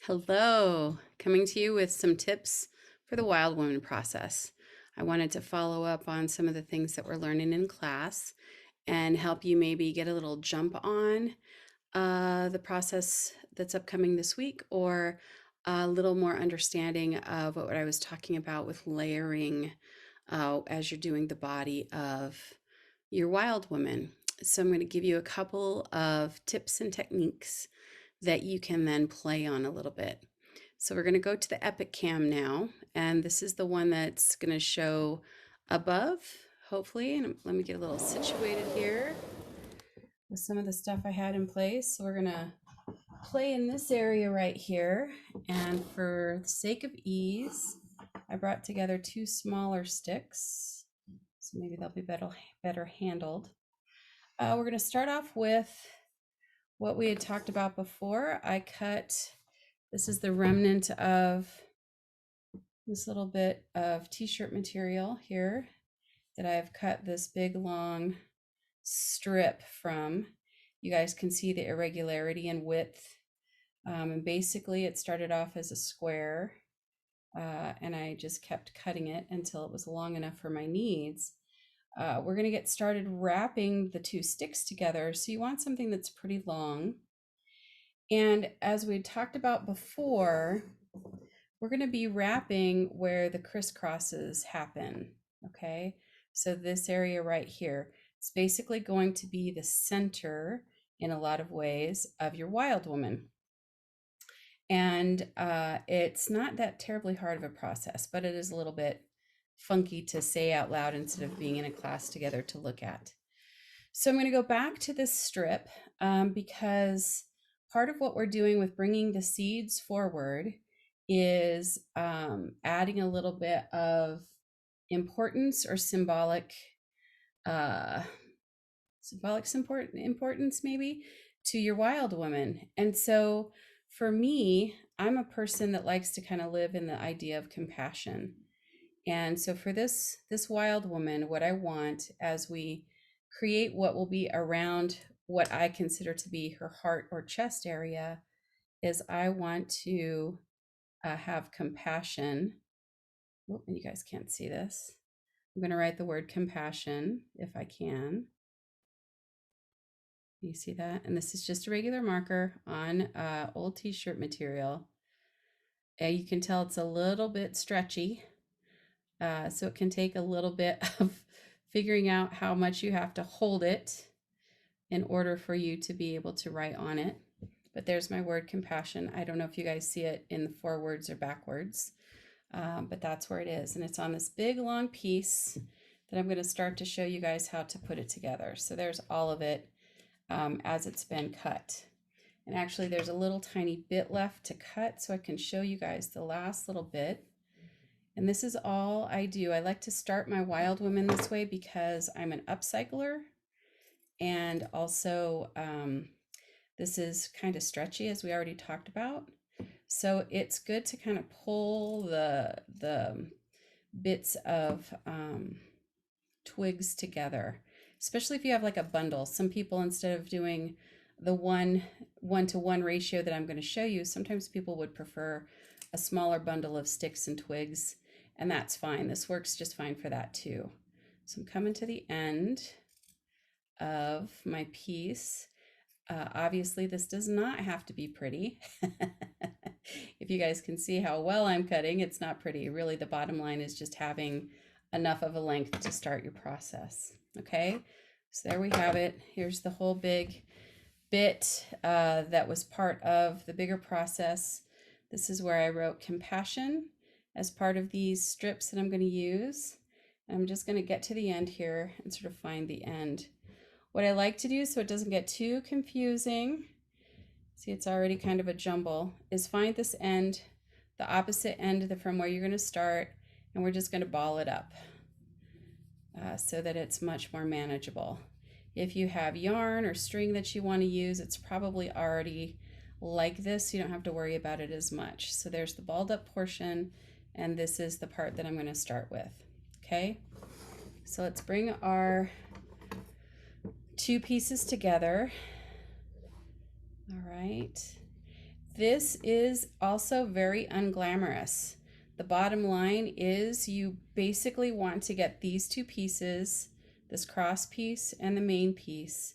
Hello, coming to you with some tips for the Wild Woman process. I wanted to follow up on some of the things that we're learning in class and help you maybe get a little jump on the process that's upcoming this week, or a little more understanding of what I was talking about with layering as you're doing the body of your wild woman. So I'm going to give you a couple of tips and techniques that you can then play on a little bit. So we're going to go to the Epic Cam now, and this is the one that's going to show above, hopefully. And let me get a little situated here with some of the stuff I had in place. So we're going to play in this area right here, and for the sake of ease, I brought together two smaller sticks, so maybe they'll be better handled. We're going to start off with what we had talked about before. This is the remnant of this little bit of t-shirt material here that I've cut this big long strip from. You guys can see the irregularity in width. And basically it started off as a square, and I just kept cutting it until it was long enough for my needs. We're going to get started wrapping the two sticks together. So you want something that's pretty long. And as we talked about before, we're going to be wrapping where the crisscrosses happen. Okay, so this area right here, it's basically going to be the center in a lot of ways of your wild woman. And it's not that terribly hard of a process, but it is a little bit funky to say out loud instead of being in a class together to look at. So I'm going to go back to this strip because part of what we're doing with bringing the seeds forward is adding a little bit of importance or symbolic importance maybe to your wild woman. And so for me, I'm a person that likes to kind of live in the idea of compassion. And so for this wild woman, what I want as we create what will be around what I consider to be her heart or chest area is I want to have compassion. Oh, and you guys can't see this. I'm going to write the word compassion if I can. You see that? And this is just a regular marker on old t-shirt material. You can tell it's a little bit stretchy. So it can take a little bit of figuring out how much you have to hold it in order for you to be able to write on it. But there's my word compassion. I don't know if you guys see it in the forwards or backwards, but that's where it is. And it's on this big long piece that I'm going to start to show you guys how to put it together. So there's all of it as it's been cut. And actually there's a little tiny bit left to cut, so I can show you guys the last little bit. And this is all I do. I like to start my wild women this way because I'm an upcycler, and also this is kind of stretchy, as we already talked about. So it's good to kind of pull the bits of twigs together, especially if you have like a bundle. Some people, instead of doing the one-to-one ratio that I'm going to show you, sometimes people would prefer a smaller bundle of sticks and twigs, and that's fine. This works just fine for that too. So I'm coming to the end of my piece. Obviously this does not have to be pretty. If you guys can see how well I'm cutting, it's not pretty. Really, the bottom line is just having enough of a length to start your process. Okay, so there we have it. Here's the whole big bit that was part of the bigger process. This is where I wrote compassion as part of these strips that I'm going to use. I'm just going to get to the end here and sort of find the end. What I like to do, so it doesn't get too confusing, see it's already kind of a jumble, is find this end, the opposite end from where you're going to start, and we're just going to ball it up so that it's much more manageable. If you have yarn or string that you want to use, it's probably already like this, so you don't have to worry about it as much. So there's the balled up portion, and this is the part that I'm going to start with. Okay, so let's bring our two pieces together. All right, This is also very unglamorous. The bottom line is you basically want to get these two pieces, this cross piece and the main piece,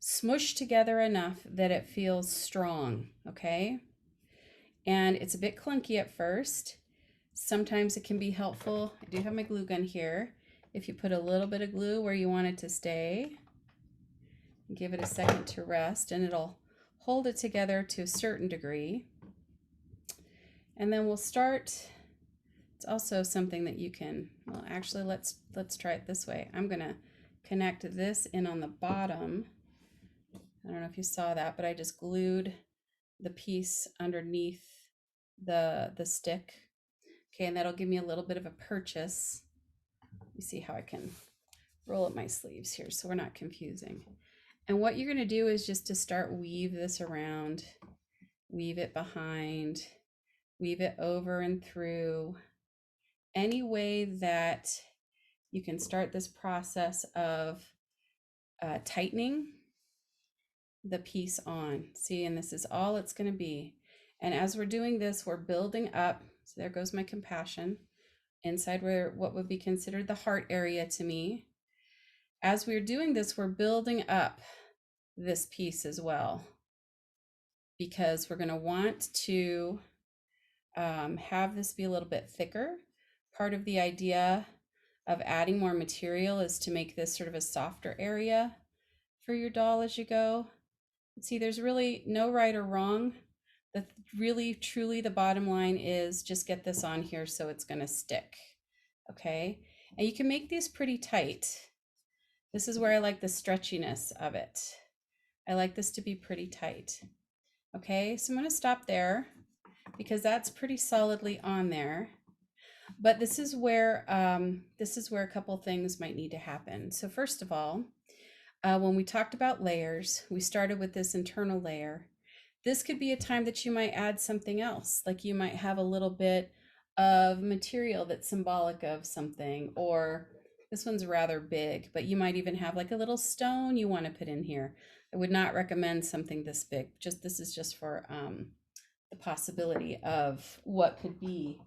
smushed together enough that it feels strong, okay? And it's a bit clunky at first. Sometimes it can be helpful. I do have my glue gun here. If you put a little bit of glue where you want it to stay, give it a second to rest, and it'll hold it together to a certain degree. And then we'll start. It's also something that you can, well, actually, let's try it this way. I'm gonna connect this in on the bottom. I don't know if you saw that, but I just glued the piece underneath the stick. Okay, and that'll give me a little bit of a purchase. Let me see how I can roll up my sleeves here so we're not confusing. And what you're gonna do is just to start weave this around, weave it behind, weave it over and through, any way that you can start this process of tightening the piece on. See, and this is all it's gonna be. And as we're doing this, we're building up, so there goes my compassion, inside where what would be considered the heart area to me. As we're doing this, we're building up this piece as well, because we're going to want to have this be a little bit thicker. Part of the idea of adding more material is to make this sort of a softer area for your doll as you go. See, there's really no right or wrong. Really, truly, the bottom line is just get this on here so it's going to stick. Okay, and you can make these pretty tight. This is where I like the stretchiness of it. I like this to be pretty tight. Okay, so I'm going to stop there because that's pretty solidly on there. But this is where a couple things might need to happen. So first of all, when we talked about layers, we started with this internal layer. This could be a time that you might add something else, like you might have a little bit of material that's symbolic of something, or this one's rather big, but you might even have like a little stone you want to put in here. I would not recommend something this big. This is just for the possibility of what could be.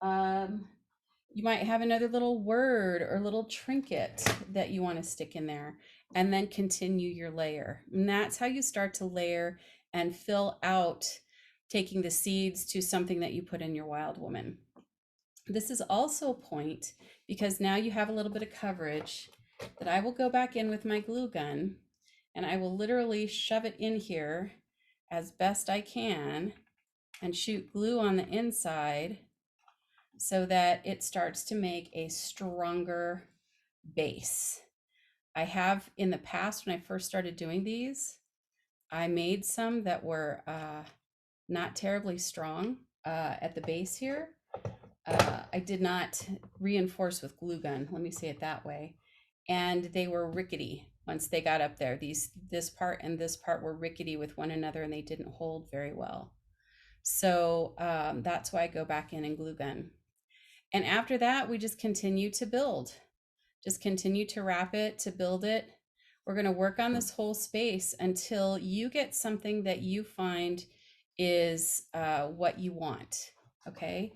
You might have another little word or little trinket that you want to stick in there, and then continue your layer. And that's how you start to layer and fill out, taking the seeds to something that you put in your wild woman. This is also a point because now you have a little bit of coverage that I will go back in with my glue gun, and I will literally shove it in here as best I can and shoot glue on the inside so that it starts to make a stronger base. I have in the past, when I first started doing these, I made some that were not terribly strong at the base here. I did not reinforce with glue gun, let me say it that way. And they were rickety once they got up there. This part and this part were rickety with one another, and they didn't hold very well. So that's why I go back in and glue gun. And after that, we just continue to build. Just continue to wrap it, to build it. We're going to work on this whole space until you get something that you find is what you want. Okay.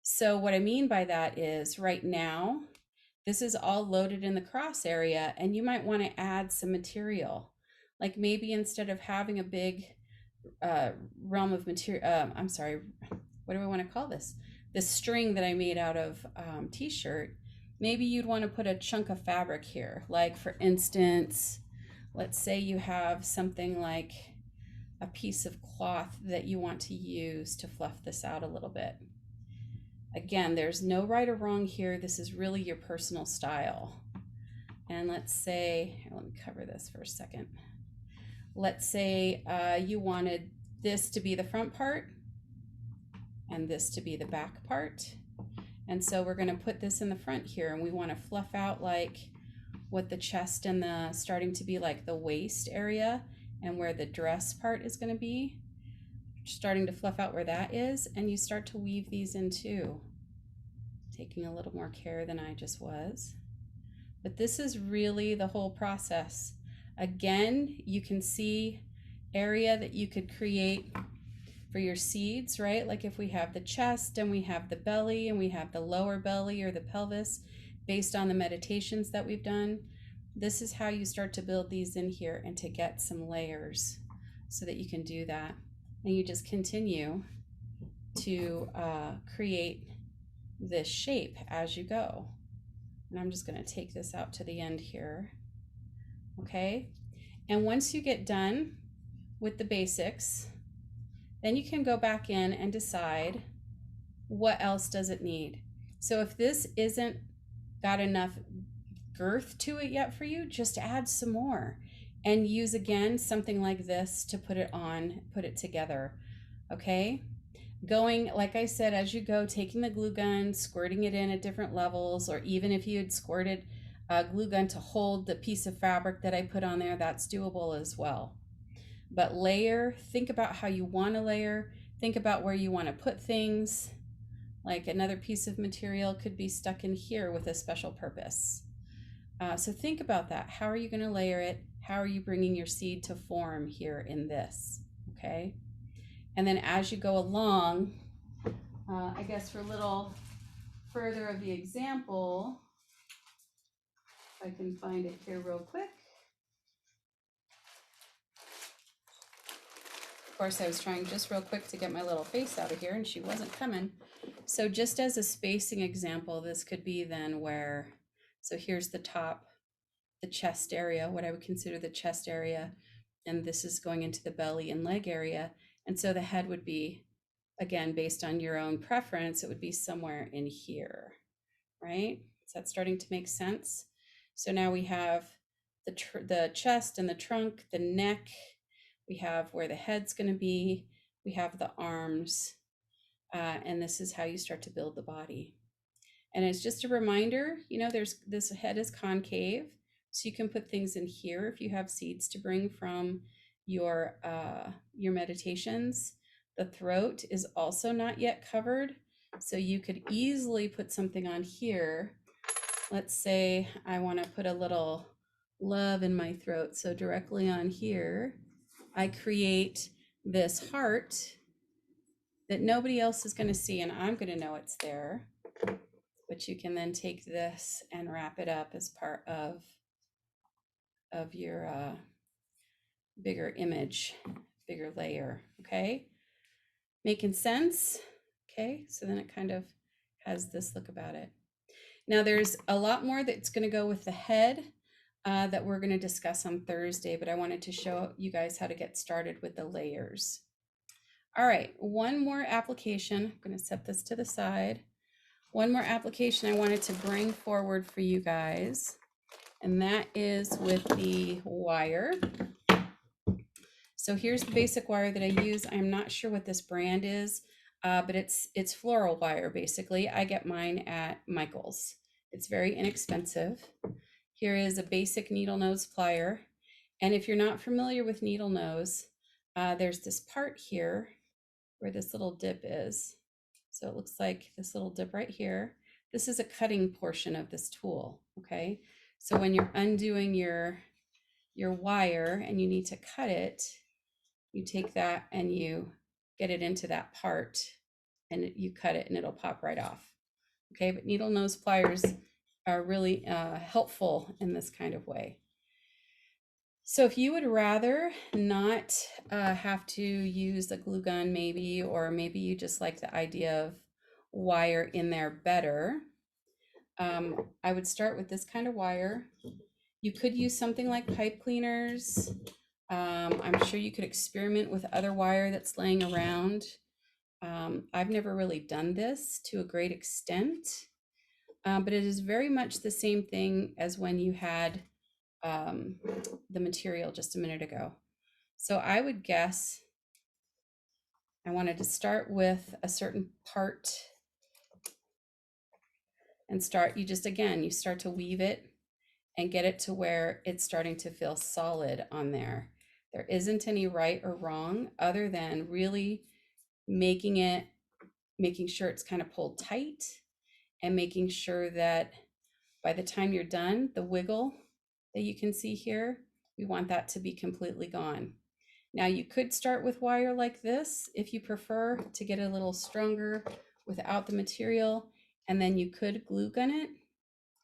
So what I mean by that is right now, this is all loaded in the cross area, and you might want to add some material. Like maybe instead of having a big realm of material, I'm sorry, what do I want to call this? This string that I made out of t-shirt, maybe you'd want to put a chunk of fabric here. Like for instance, let's say you have something like a piece of cloth that you want to use to fluff this out a little bit. Again, there's no right or wrong here. This is really your personal style. And let's say, let me cover this for a second. Let's say you wanted this to be the front part and this to be the back part. And so we're going to put this in the front here, and we want to fluff out like what the chest and the starting to be like the waist area and where the dress part is going to be. Starting to fluff out where that is, and you start to weave these in too, taking a little more care than I just was. But this is really the whole process. Again, you can see area that you could create for your seeds, right? Like if we have the chest and we have the belly and we have the lower belly or the pelvis, based on the meditations that we've done, this is how you start to build these in here and to get some layers so that you can do that. And you just continue to create this shape as you go. And I'm just going to take this out to the end here. Okay. And once you get done with the basics, then you can go back in and decide what else does it need. So if this isn't got enough girth to it yet for you, just add some more and use again something like this to put it on, put it together. Okay. Going, like I said, as you go, taking the glue gun, squirting it in at different levels, or even if you had squirted a glue gun to hold the piece of fabric that I put on there, that's doable as well. But layer, think about how you want to layer, think about where you want to put things. Like another piece of material could be stuck in here with a special purpose. So think about that. How are you going to layer it? How are you bringing your seed to form here in this? Okay. And then as you go along, I guess for a little further of the example, if I can find it here real quick. Of course, I was trying just real quick to get my little face out of here and she wasn't coming. So just as a spacing example, this could be then where, so here's the top, the chest area, what I would consider the chest area, and this is going into the belly and leg area. And so the head would be, again, based on your own preference, it would be somewhere in here, right? Is that starting to make sense? So now we have the chest and the trunk, the neck, we have where the head's going to be, we have the arms, and this is how you start to build the body. And it's just a reminder, you know, there's this head is concave, so you can put things in here if you have seeds to bring from your meditations. The throat is also not yet covered, so you could easily put something on here. Let's say I want to put a little love in my throat, so directly on here, I create this heart that nobody else is going to see, and I'm going to know it's there. But you can then take this and wrap it up as part of your bigger image, bigger layer. Okay, making sense? Okay, so then it kind of has this look about it. Now there's a lot more that's going to go with the head that we're going to discuss on Thursday, but I wanted to show you guys how to get started with the layers. All right, one more application. I'm going to set this to the side. One more application I wanted to bring forward for you guys, and that is with the wire. So here's the basic wire that I use. I'm not sure what this brand is, but it's floral wire, basically. I get mine at Michael's. It's very inexpensive. Here is a basic needle nose plier. And if you're not familiar with needle nose, there's this part here where this little dip is. So it looks like this little dip right here. This is a cutting portion of this tool, okay? So when you're undoing your wire and you need to cut it, you take that and you get it into that part and you cut it and it'll pop right off. Okay, but needle nose pliers are really helpful in this kind of way. So if you would rather not have to use a glue gun maybe, or maybe you just like the idea of wire in there better, I would start with this kind of wire. You could use something like pipe cleaners. I'm sure you could experiment with other wire that's laying around. I've never really done this to a great extent, but it is very much the same thing as when you had the material just a minute ago. So I would guess I wanted to start with a certain part and you start to weave it and get it to where it's starting to feel solid on there. There isn't any right or wrong other than really making sure it's kind of pulled tight and making sure that by the time you're done, the wiggle that you can see here, we want that to be completely gone. Now you could start with wire like this if you prefer to get a little stronger without the material, and then you could glue gun it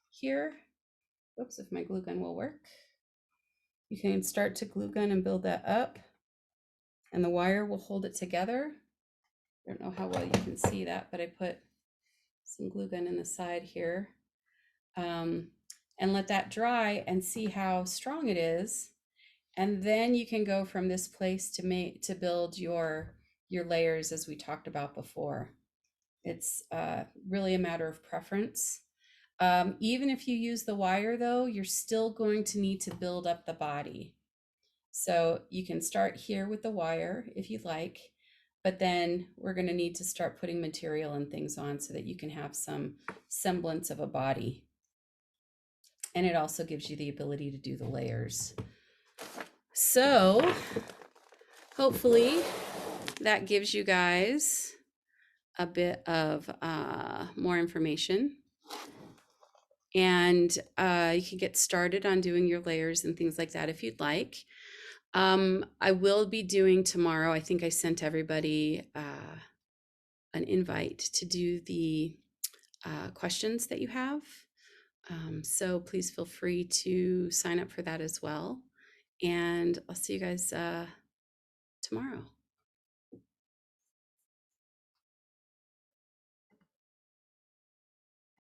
here. Oops, if my glue gun will work. You can start to glue gun and build that up, and the wire will hold it together. I don't know how well you can see that, but I put some glue gun in the side here. And let that dry and see how strong it is. And then you can go from this place to build your layers as we talked about before. It's really a matter of preference. Even if you use the wire though, you're still going to need to build up the body. So you can start here with the wire if you'd like, but then we're going to need to start putting material and things on so that you can have some semblance of a body. And it also gives you the ability to do the layers. So hopefully that gives you guys a bit of more information. And you can get started on doing your layers and things like that if you'd like. I will be doing tomorrow, I think I sent everybody an invite to do the questions that you have. So please feel free to sign up for that as well. And I'll see you guys tomorrow.